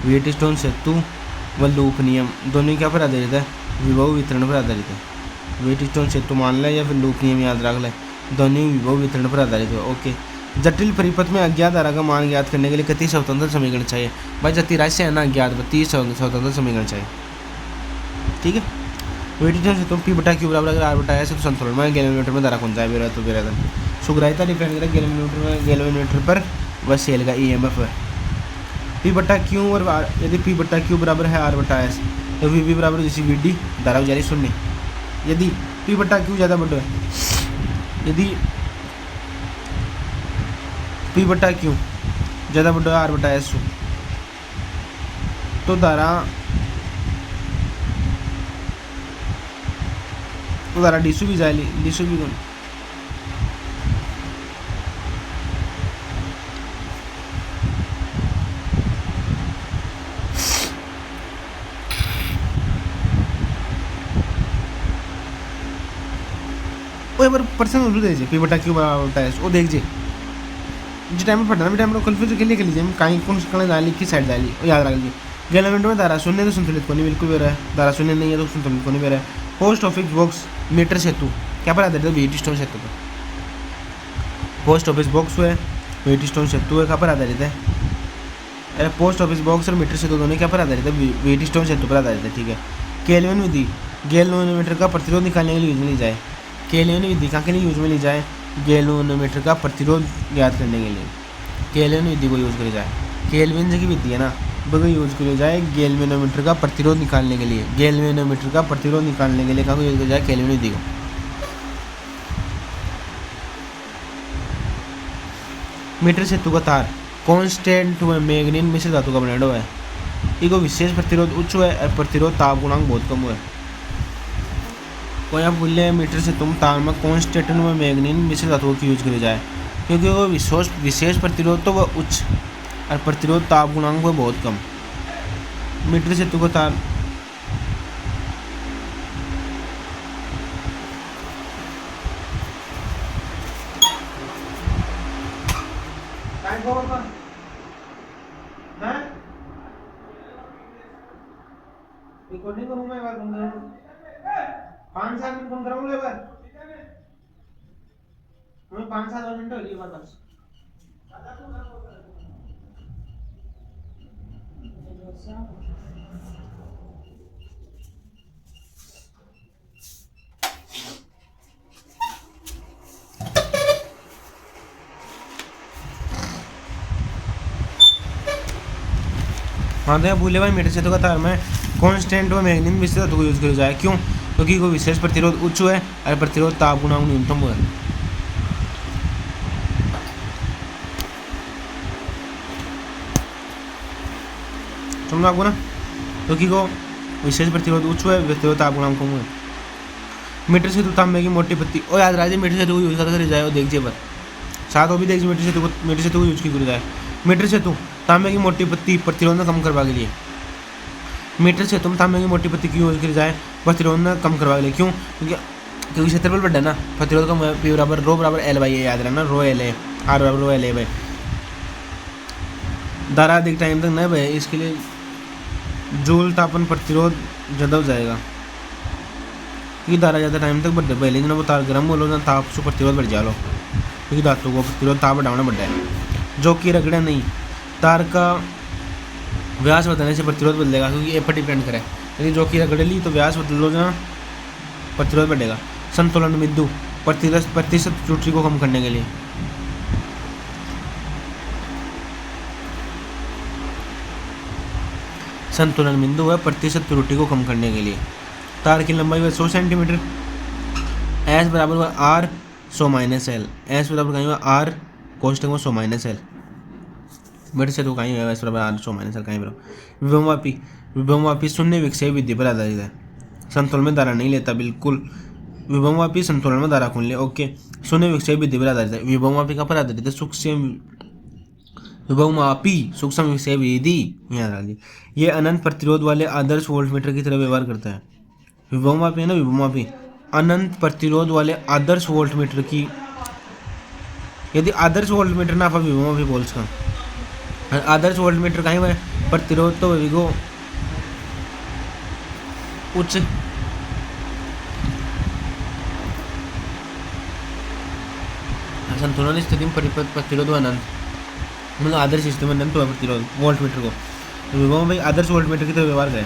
व्हीटस्टोन सेतु व लूप नियम दोनों क्या पर आधारित है, विभव वितरण पर आधारित है। व्हीटस्टोन सेतु मान लें या फिर लूप नियम याद रख लें, दोनों विभव वितरण पर आधारित है, ओके। जटिल परिपथ में अज्ञात धारा का मान ज्ञात करने के लिए कितनी स्वतंत्र समीकरण चाहिए भाई, जति राशि है ना अज्ञात 30 स्वतंत्र समीकरण चाहिए, ठीक है। व्हीटस्टोन सेतु पी बटा क्यू बराबर अगर आर बटा एस तो संतुलन में गैल्वेनोमीटर में धारा कौन सा है, तो सुग्राहिता डिपेंड करेगा गैल्वेनोमीटर पर व सेल का ईएमएफ है। पी बटा क्यू और यदि पी बटा क्यू बराबर है आर बटा एस तो वी बी बराबर जैसी वी डी धारा जारी शून्य। यदि पी बटा क्यू ज़्यादा बड़ा है, यदि पी बटा क्यू ज़्यादा बड़ा है आर बटा एस तो धारा डीसू भी जाए डीसू भी कौन एक बार पर्सन वैल्यू दे पी बटा क्यू बराबर होता है वो देख जे जिस टाइम में पढ़ना भी टाइम कन्फ्यूज के लिए लीजिए कहीं कौन सी डाली किस साइड डाली याद रख लीजिए। गैर एलिमेंट में धारा शून्य तो संतुलित को नहीं बिल्कुल भी रहा है, धारा शून्य नहीं है तो संतुलित को नहीं भी रहा है। पोस्ट ऑफिस बॉक्स मीटर सेतु क्या पर आधारित है, व्हीट स्टोन सेतु पर। पोस्ट ऑफिस बॉक्स है व्हीट स्टोन सेतु है क्या पर आधारित है, अरे पोस्ट ऑफिस बॉक्स और मीटर सेतु दोनों क्या पर आधारित है, व्हीट स्टोन सेतु पर आधारित है। ठीक है। केल्विन विधि गैल्वेनोमीटर का प्रतिरोध निकालने के लिए यूज में ली जाए। केल्विन विधि कहाँ के लिए यूज में ली जाए, गैल्वेनोमीटर का प्रतिरोध ज्ञात करने के लिए केल्विन विधि को यूज करी जाए। केल्विन की विधि है ना वो यूज करी जाए गैल्वेनोमीटर का प्रतिरोध निकालने के लिए, गैल्वेनोमीटर का प्रतिरोध निकालने के लिए कहाँ को यूज करी जाए, केल्विन विधि को। मीटर सेतु का तार कांस्टेंट व मैग्नीन मिश्र धातु का बनाया हुआ है, इसको विशेष प्रतिरोध उच्च है और प्रतिरोध ताप गुणांक बहुत कम है। कोई आप बोले मीटर से तुम तार में कांस्टेंट व मैग्नीन मिश्र धातुओं की यूज करी जाए क्योंकि वो विशेष प्रतिरोध तो वह उच्च और प्रतिरोध ताप गुणांक वह बहुत कम। मीटर सेतु का तार रिकॉर्डिंग करूंगा एक बार 5-7 मिनट फोन कराऊंगा एक बार, हमें 5-7 मिनट हो गई बात बस। हाँ तो भूले भाई मीटर सेतु का तार में कांस्टेंट व मैग्नीन मिश्र धातु को यूज किया जाए क्यों, क्योंकि कोई विशेष प्रतिरोध उच्च है और प्रतिरोध ताप गुणांक न्यूनतम है। समझा आपको ना, क्योंकि को विशेष प्रतिरोध उच्च है प्रतिरोध ताप गुणांक कम है। मीटर सेतु तांबे की मोटी पत्ती और याद रखिए मीटर सेतु को यूज कर जाए और देखिए पर साथ वो भी देखिए मीटर सेतु को यूज की जाए। मीटर सेतु तांबे की मोटी पत्ती प्रतिरोध कम करवा के लिए, मीटर से तुम तांबे की मोटी पत्ती की यूज करी जाए प्रतिरोध कम करवा के लिए क्यों, क्योंकि क्षेत्रफल बढ़ा ना, प्रतिरोध कम पी बराबर रो बराबर एल बाई ए याद रखना, रो एल ए आर बराबर रो एल ए भाई। धारा अधिक टाइम तक न बहे इसके लिए जूल तापन प्रतिरोध ज़्यादा हो जाएगा, क्योंकि धारा ज़्यादा टाइम तक बढ़ते पहले ना वो तार गर्म हो लो ना ताप से प्रतिरोध बढ़ जा लो, क्योंकि धातु को प्रतिरोध ताप बढ़ाना बढ़ा है। जो कि रगड़े नहीं, तार का व्यास बदलने से प्रतिरोध बदलेगा क्योंकि ए पर डिपेंड करे, यदि जो कि रगड़ ली तो व्यास बदल लो ना प्रतिरोध बढ़ेगा। संतुलन बिंदु प्रतिशत त्रुटि को कम करने के लिए, संतुलन बिंदु है प्रतिशत त्रुटि को कम करने के लिए। तार की लंबाई है 100 सेंटीमीटर, एस बराबर हुआ आर 100 माइनस एल, एस बराबर कहीं हुआ आर कोष्टक में 100 माइनस एल, मीटर से तो कहीं है एस बराबर आर 100 माइनस एल कहीं बराबर। विभवमापी शून्य विक्षेप विधि पर आधारित है, संतुलन में धारा नहीं लेता बिल्कुल। विभवमापी संतुलन में धारा खोल ले, ओके। शून्य विक्षेप विधि पर आधारित है, विभवमापी का पर आधारित है, सूक्ष्म विभवमापी सूक्ष्म विक्षेप विधि याद रखिए। ये अनंत प्रतिरोध वाले आदर्श वोल्टमीटर की तरह व्यवहार करता है। विभवमापी है ना, विभवमापी अनंत प्रतिरोध वाले आदर्श वोल्टमीटर की, यदि आदर्श वोल्टमीटर ना आप विभवमापी बोल सका, आदर्श वोल्टमीटर कहीं में प्रतिरोध तो विगो उच्च संतुलन स्थिति में प्रतिरोध अनंत, मतलब आदर्श स्थिति में अनंत प्रतिरोध वोल्टमीटर को विभव में आदर्श वोल्टमीटर की तरह व्यवहार करें।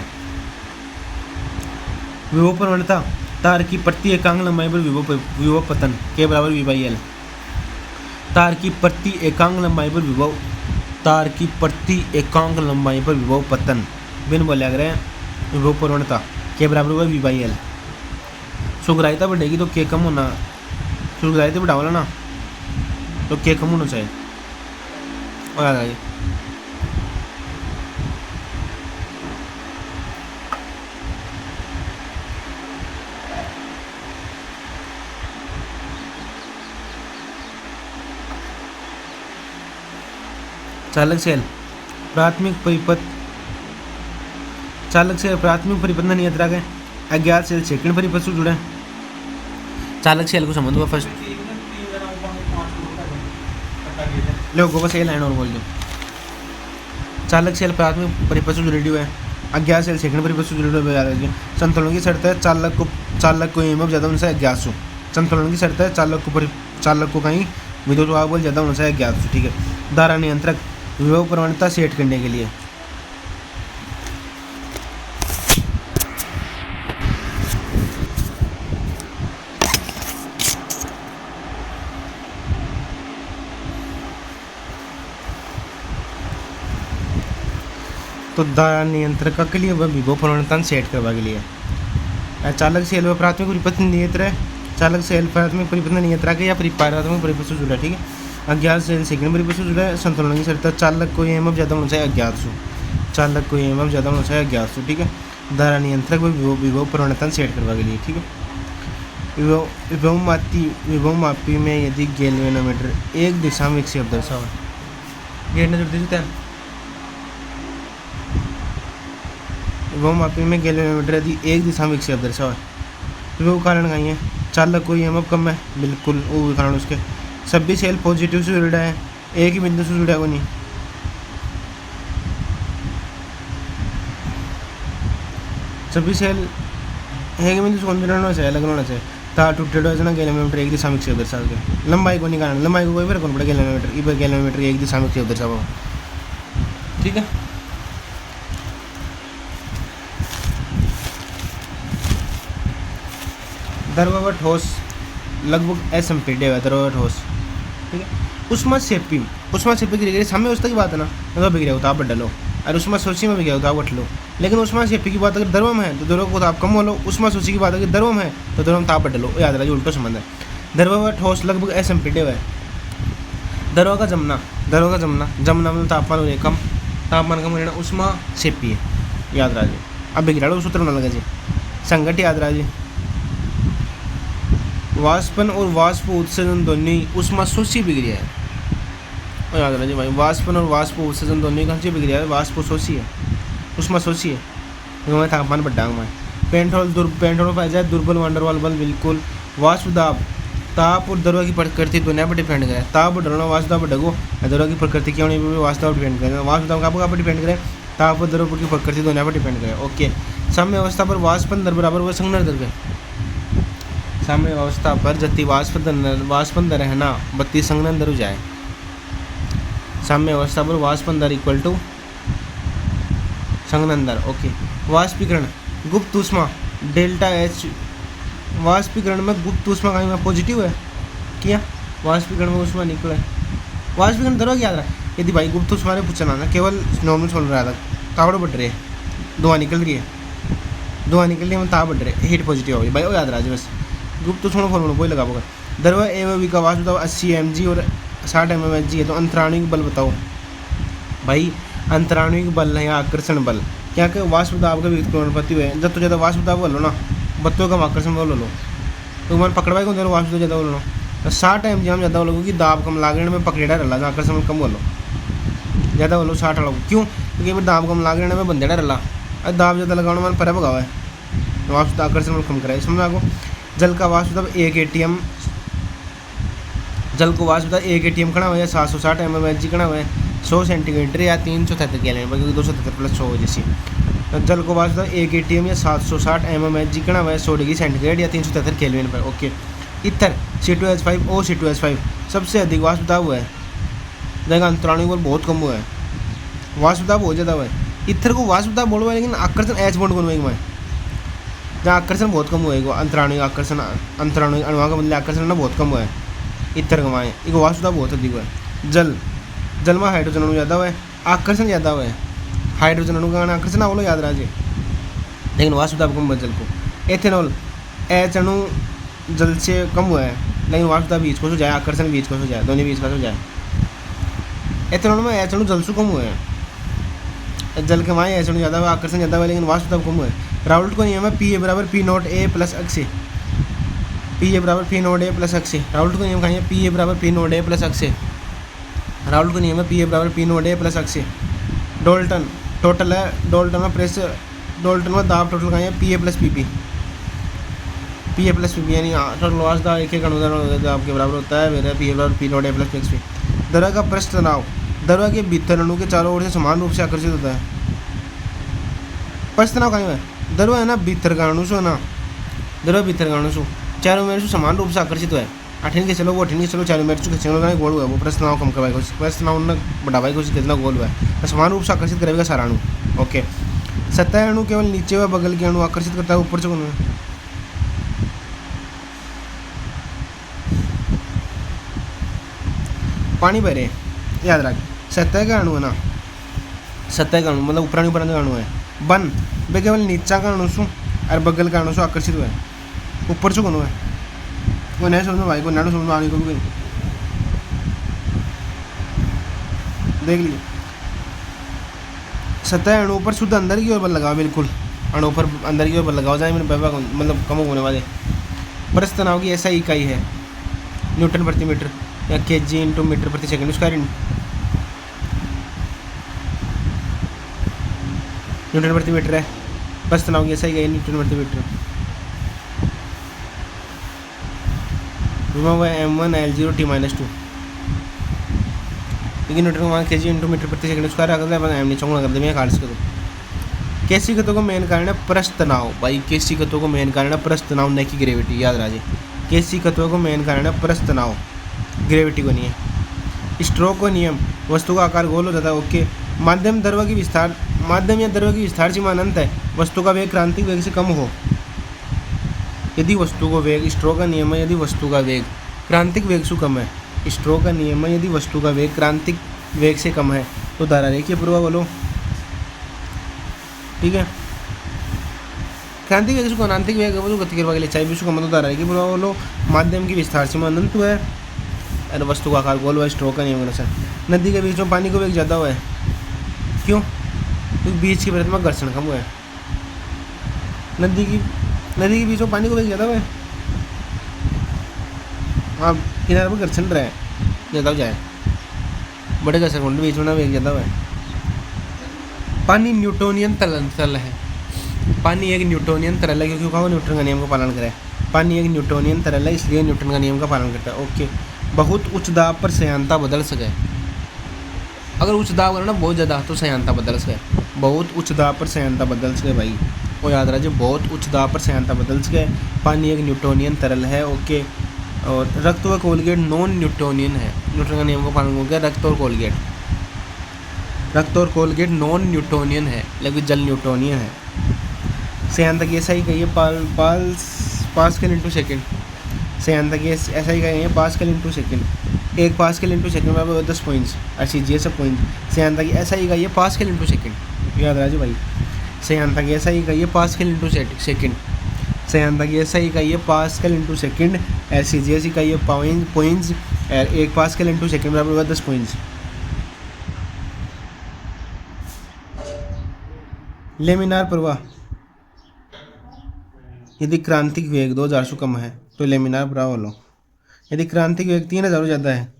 विभव प्रवणता तार की प्रति एकांक लंबाई पर विभव पतन के बराबर वी बाई एल। तार की प्रति एकांक लंबाई पर विभव, तार की प्रति एकांक लंबाई पर विभव पतन बिन बोले अगर विभव प्रवणता के बराबर हुआ वी बाई एल। सुग्राहिता बढ़ेगी तो के कम होना, सुग्राहिता बढ़ाओ ना तो के कम होना चाहिए। और आगे चालक सेल प्राथमिक परिपथ, चालक सेल प्राथमिक परिपथ नियंत्रक है। अज्ञात सेल सेकंड परिपथ से जुड़े, चालक सेल को समझ लो फर्स्ट। लोगों को सही लाइन और बोल दो। चालक सेल प्राथमिक परिपक्व रेडियो है, अज्ञात सेल सेकंड परिपक्व रेडियो। संतुलन की शर्त है चालक को ईएमएफ ज़्यादा होने से अज्ञात सु। संतुलन की शर्त है चालक को कहीं विद्युत वाहक बल ज़्यादा होने से अज्ञात सु। ठीक है। धारा नियंत्रक विभव प्रवणता सेट करने के लिए तो धारा नियंत्रक के लिए वह विभव प्रवणता सेट करवा के लिए चालक सेल व प्राथमिक परिपथ नियंत्र है। चालक सेल प्राथमिक परिपथ नियंत्रक है या प्राथमिक परिपथ से जुड़ा। ठीक है। अज्ञात सेल सेकंड परिपथ से जुड़ा है। संतुलन की शर्त चालक को ईएमएफ ज़्यादा होना चाहिए अज्ञात सु। चालक को ईएमएफ ज़्यादा होना चाहिए अज्ञात सु। ठीक है। धारा नियंत्रक व विभव प्रवणता सेट करवा के लिए। ठीक है। विभव मापी में यदि गैल्वेनोमीटर एक दिशा में विक्षेप दर्शाओ गेट न जुड़ दीजिए। विभव मापी में गैल्वेनोमीटर यदि एक दिशा में विक्षेप दर्शाओ है। विभव कारण कहीं है चालक को ईएमएफ कम है बिल्कुल वो कारण उसके सभी सेल पॉजिटिव से जुड़ा है, एक ही बिंदु से जुड़ा है वो नहीं। सभी सेल एक ही बिंदु से कौन जुड़ा होना चाहिए अलग होना चाहिए तार टूटे ना गैल्वेनोमीटर एक दिशा में विक्षेप दर्शा के लंबाई को नहीं कारण लंबाई को कोई फर्क नहीं पड़ा गैल्वेनोमीटर एक दिशा में विक्षेप दर्शावा। ठीक है। द्रव ठोस लगभग असंपीड्य है द्रव ठोस। ठीक है। उष्मा सेपी की सामने उस की बात है ना तो बिगड़ गया उताप डलो और उष्मा सूची में भी गया उताप उठ लो। लेकिन उष्मा सेपी की बात अगर द्रव में है तो द्रव को ताप कम हो लो। उष्मा सूची की बात अगर द्रव में है तो द्रव में ताप बढ़ लो। याद रखिए उल्टो संबंध है। द्रव ठोस लगभग असंपीड्य है। द्रव का जमना मतलब तापमान हो कम तापमान कम रहना उष्मा सेपी है। याद रखिए। अब बिगड़ा सूत्र ना लगे जी संगठ याद रखिए। वाष्पन और वाष्प उत्सर्जन दोनों उष्मा शोषी बिक्रिया है। याद रखिए भाई वाष्पन और वाष्प उत्सर्जन दोनों कौन सी बिक्रिया है वाष्प शोषी है उष्मा शोषी है। मैं तापमान बढ़ा मैं पेंटोल में पाया जाए दुर्बल वंडरवाल बल बिल्कुल। वाष्प दाब ताप और द्रव की प्रकृति दोनों पर डिपेंड करें। ताप बढ़ना वाष्प दाब बढ़ो द्रव की प्रकृति क्यों नहीं वाष्प दाब डिपेंड करें। वाष्प दाब का डिपेंड करें ताप और द्रव की प्रकृति दोनों पर डिपेंड करें। ओके। साम्य अवस्था पर वाष्पन दर बराबर व संघनन दर साम्य अवस्था पर जति वाष्पन दर है ना 32 संघनन दर हो जाए। साम्य अवस्था पर वाष्पन दर इक्वल टू संघनन दर। ओके। वाष्पीकरण गुप्त ऊष्मा डेल्टा एच। वाष्पीकरण में गुप्त ऊष्मा कहीं में पॉजिटिव है क्या वाष्पीकरण में ऊष्मा निकले वाष्पीकरण दर याद रहा। यदि भाई गुप्त ऊष्मा ने पूछना ना केवल नॉर्मल छोड़ रहा था तावड़ बढ़ रही है धुआं निकल रही है हम ताप बढ़ रहे हीट पॉजिटिव होगी भाई वो याद रहा बस गुप्त ऊष्मा फॉर्मूला वही लगा होगा। द्रव एवं का वाष्प बताओ 80 mg और 60 mmHg है तो अंतराणुविक बल बताओ भाई। अंतराणुविक बल है या आकर्षण बल क्या क्या वाष्प दाब का व्युत्पत्ति हुए जब तो ज़्यादा वाष्प दाब बोलो ना बत्तों का आकर्षण बल लो तो मैंने पकड़वाई को वाष्प तो ज़्यादा बोलो तो 60 mg हम ज़्यादा बोलो कि दाब कम लागण में पकड़ेड़ा रहा आकर्षण बल कम बोलो ज़्यादा बोलो 60 वाला क्यों क्योंकि दाब कम लागण में बंदेड़ा रहा और दाब ज़्यादा लगाने में पर भगावा है वाष्प आकर्षण बल कम कराए समझा को। जल का वाष्प दबाव 1 atm जल को वाष्प दबाव 1 atm खड़ा हुआ है 760 mmHg खड़ा हुआ है 100 सेंटीग्रेड या 373 केल्विन क्योंकि 273 प्लस 100 जैसी। जल को वाष्प दबाव 1 atm या 760 mmHg खड़ा हुआ है 100 डिग्री सेंटीग्रेड या 373 केल्विन पर। ओके। इतर C2H5 O C2H5 सबसे अधिक वाष्प दबाव हुआ है जगह अंतराणु बल बहुत कम हुआ है वाष्प दबाव बहुत ज़्यादा हुआ है। इतर को वाष्प दबाव बोलो लेकिन आकर्षण H बॉन्ड बनवाएगी मैं जहाँ आकर्षण बहुत कम हुआ है अंतराणु आकर्षण अंतराणु अणुओं का मतलब आकर्षण ना बहुत कम हुआ है। इतर कमाए एक वाष्प दबाव बहुत अधिक हुआ है। जल में हाइड्रोजन अणु ज़्यादा हुआ है आकर्षण ज़्यादा हुआ है। हाइड्रोजन अणु का आकर्षण बोलो याद रहा जी लेकिन वाष्प दबाव कम हुआ जल को। एथेनॉल एच अणु जल से कम हुआ है लेकिन वाष्प दबाव बीच को हो जाए आकर्षण बीच को हो जाए दोनों बीच का हो जाए। एथेनॉल में एच अणु जल से कम हुआ है जल के माए एच अणु ज़्यादा हुआ आकर्षण ज़्यादा हुआ लेकिन वाष्प दबाव कम हुआ है। राउल्ट को नियम है पी ए बराबर पी नोट ए प्लस अक्से पी ए बराबर पी नोट ए प्लस अक्से। राउल्ट को नियम कहीं है पी ए बराबर पी नोट ए प्लस अक्से। राउल्ट को नियम है पी ए बराबर पी नोट ए प्लस अक्से। डोल्टन टोटल है डोल्टन में प्रेस डोल्टन में दाब टोटल कहीं है P A plus P P P A plus P यानी टोटल मास का एक एक अणु आपके बराबर होता है मेरा पी ए और P not a plus x P. द्रव्य का पृष्ठ तनाव द्रव्य के भीतर अणु के चारों ओर से समान रूप से आकर्षित होता है। पृष्ठ तनाव कहीं है द्रव्य है ना भीतर का अणु सो ना द्रव्य भीतर का अणु सो चारों मेरे से समान रूप से आकर्षित है। अठीन के चलो वो अठीन के चलो चारों मेरे से खिंचने ना गोल हुआ वो पृष्ठ तनाव कम करवाएगा पृष्ठ तनाव ने बढ़ावाएगा उसे कितना गोल हुआ है समान रूप से आकर्षित करेगा सारा अणु। ओके सतह अणु केवल नीचे व बगल के अणु आकर्षित करता है ऊपर से कौन है। पानी भरे याद रख सतह का अणु है ना सतह का अणु मतलब ऊपर ऊपर का अणु है बन वे केवल नीचा का अणु सु और बगल का अणु सु आकर्षित हुआ है ऊपर से कौन है वो नहीं समझ में भाई को नाड़ू समझ में आने को भी देख लीजिए। सतह अणु पर शुद्ध अंदर की ओर बल लगाओ बिल्कुल अणु पर अंदर की ओर बल लगाओ जाए मेरे मतलब कम होने वाले। पृष्ठ तनाव की ऐसा इकाई है न्यूटन प्रति मीटर या के जी इंटू मीटर प्रति सेकंड उसका न्यूटन प्रति मीटर है। पृष्ठ तनाव की ऐसा इकाई न्यूटन प्रति मीटर। हुआ m1 L0 t-2 लेकिन न्यूटन मान के जी इंटू मीटर प्रति सेकंड उसका रखते हैं एम नीचे कर देंगे खारिज कर दो। कैसी गतों का मेन कारण है पृष्ठ तनाव भाई कैसी गतों को मेन कारण है पृष्ठ तनाव न कि ग्रेविटी याद रखिए कैसी गतों को मेन कारण है पृष्ठ तनाव ग्रेविटी को नहीं है। स्ट्रोक का नियम वस्तु का आकार गोल हो जाता है। ओके माध्यम द्रव्य की विस्तार माध्यम या द्रव्य की विस्तार सीमा अनंत है वस्तु का वेग क्रांतिक वेग से कम हो यदि वस्तु को वेग स्ट्रोक का नियम है यदि वस्तु का वेग क्रांतिक वेग से कम है स्ट्रोक का नियम है यदि वस्तु का वेग क्रांतिक वेग से कम है तो धारा रेखीय प्रवाह बोलो ठीक है। क्रांतिक वेग से क्रांतिक वेग बोलो गति करवा के लिए चाहिए विश्व का मतलब धारा रेखीय प्रवाह बोलो माध्यम की विस्तार सीमा अनंत है और वस्तु का आकार गोल हुआ स्ट्रोक का नियम अनुसार। नदी के बीच में पानी का वेग ज़्यादा हुआ है क्यों क्योंकि बीच की परत में घर्षण कम हुआ है। नदी के बीच में पानी का वेग ज़्यादा हुआ है हाँ किनारे पर घर्षण रहा है ज़्यादा हो जाए बड़े घर्षण बीच में ना वेग ज़्यादा हुआ है। पानी न्यूटोनियन तरल है पानी एक न्यूटोनियन तरल है क्योंकि वो न्यूटन का नियम का पालन करे। पानी एक न्यूटोनियन तरल है इसलिए न्यूटन का नियम का पालन करता है। ओके बहुत उच्च दाब पर संयानता बदल सके अगर उच्च दाब करना बहुत ज़्यादा तो संयानता बदल सके बहुत उच्च दाब पर संयानता बदल सके भाई वो याद रखिए बहुत उच्च दाब पर संयानता बदल सके। पानी एक न्यूटोनियन तरल है। ओके और रक्त व कोलगेट नॉन न्यूटोनियन है न्यूटन का नियम का पालन हो गया। रक्त और कोलगेट नॉन न्यूटोनियन है लेकिन जल न्यूटोनियन है। संयानता की ऐसा ही कहिए पास्कल इंटू सेकेंड संयानता की ऐसा ही कहेंगे पास्कल इंटू सेकेंड एक पास्कल इंटू सेकेंड बराबर 10 पॉइंट्स ऐसी जी सब पॉइंट। संयानता की ऐसा ही कहिए पास्कल इंटू सेकेंड याद रखिए भाई संयानता की ऐसा ही कहिए पास्कल इंटू सेकेंड संयानता की ऐसा ही कहिए पास्कल इंटू सेकेंड ऐसी जी ऐसी कहिए पॉइंट्स एक पास्कल इंटू सेकेंड बराबर होगा 10 पॉइंट्स। लेमिनार प्रवाह यदि क्रांतिक वेग 2000 से कम है तो लेमिनार प्रवाह लो यदि क्रांतिक वेग 3000 से ज़्यादा है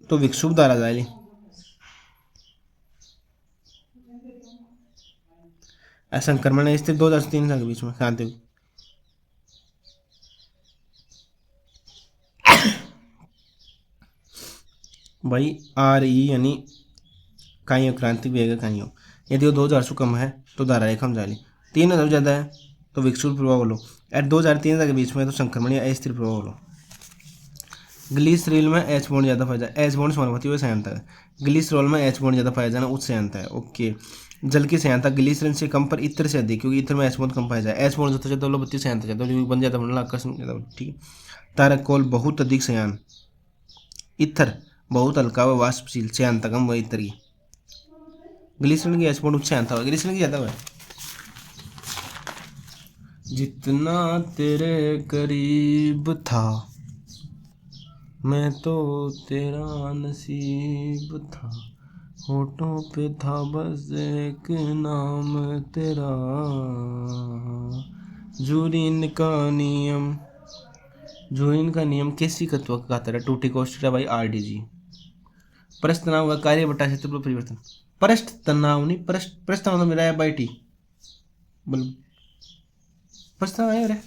तो विक्षुब्ध धारा जाएगी। संक्रमण है स्थिर 2000 से 3000 के बीच में क्रांतिक भाई आर ई यानी कहीं क्रांतिक वेग है कहीं यदि वो 2000 से कम है तो धारा रेखा में जाली 3000 ज़्यादा है तो विक्षुब्ध प्रभाव बोलो और 2000 3000 के बीच में तो संक्रमण या अस्थिर प्रभाव बोलो। ग्लिसरॉल में एच बॉन्ड ज़्यादा पाया जाए एच बॉन्ड समानुपाती हुआ संयंत्र है ग्लिसरॉल में एच बॉन्ड ज़्यादा पाया जाना उच्च संयंत्र है। ओके जल की संयंत्र ग्लिसरॉल से कम पर इत्र से अधिक क्योंकि इत्र में एच बॉन्ड कम पाया जाए एच बॉन्ड ज़्यादा लो 32 संयंत्र ज़्यादा बन ज़्यादा बनना आकर्षण ज़्यादा ठीक है। तारकोल बहुत अधिक संयान इथर बहुत हल्का व वाष्पशील संयंत्र कम व इत्र की ग्लिसरॉल की एच बॉन्ड उच्च संयंत्र हुआ ग्लिसरॉल की ज़्यादा हुआ जितना तेरे करीब था मैं तो तेरा नसीब था होठों पे था बस एक नाम तेरा जूरीन का नियम कैसी तत्व का कहता है टूटी कोष्ठा बाई RDG। पृष्ठ तनाव का कार्य बटा क्षेत्रफल परिवर्तन पृष्ठ तनाव नहीं पृष्ठ तनाव तो मेरा है बाई टी बल प्रश्न आयो रे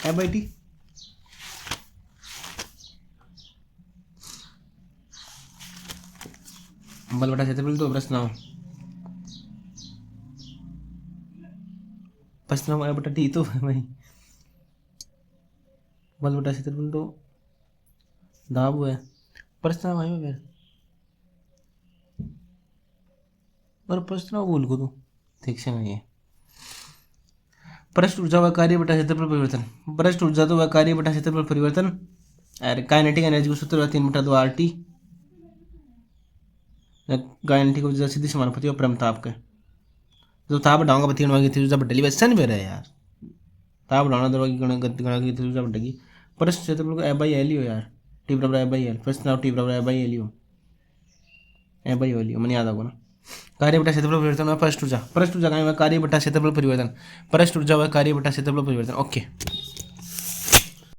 ए बाई टी बल बटा क्षेत्रफल तो प्रश्न प्रश्न ए बटा टी तो भाई बल बटा क्षेत्रफल तो दाब है प्रश्न आयो फिर और प्रश्न भूल को तो ठीक से नहीं है पृष्ठ ऊर्जा व कार्य बटा क्षेत्रफल परिवर्तन पृष्ठ ऊर्जा तो व कार्य बटा क्षेत्रफल परिवर्तन और काइनेटिक एनर्जी को सूत्र 3/2 RT काइनेटिक ऊर्जा सीधी समानुपाती और परमताप के तो ताप बढ़ाऊंगा गति गणना की ऊर्जा बढ़ेगी वैसा नहीं बेरा यार ताप बढ़ाना दरवा की गणना की ऊर्जा बढ़ेगी पृष्ठ क्षेत्रफल को F/L ही हो यार T बराबर F/L प्रश्न T बराबर F/L ही हो F/L हो मैंने याद होगा ना कार्य बटा क्षेत्रफल परिवर्तन और पृष्ठ ऊर्जा का कार्य बटा क्षेत्रफल परिवर्तन पृष्ठ ऊर्जा व कार्य बटा क्षेत्रफल परिवर्तन ओके।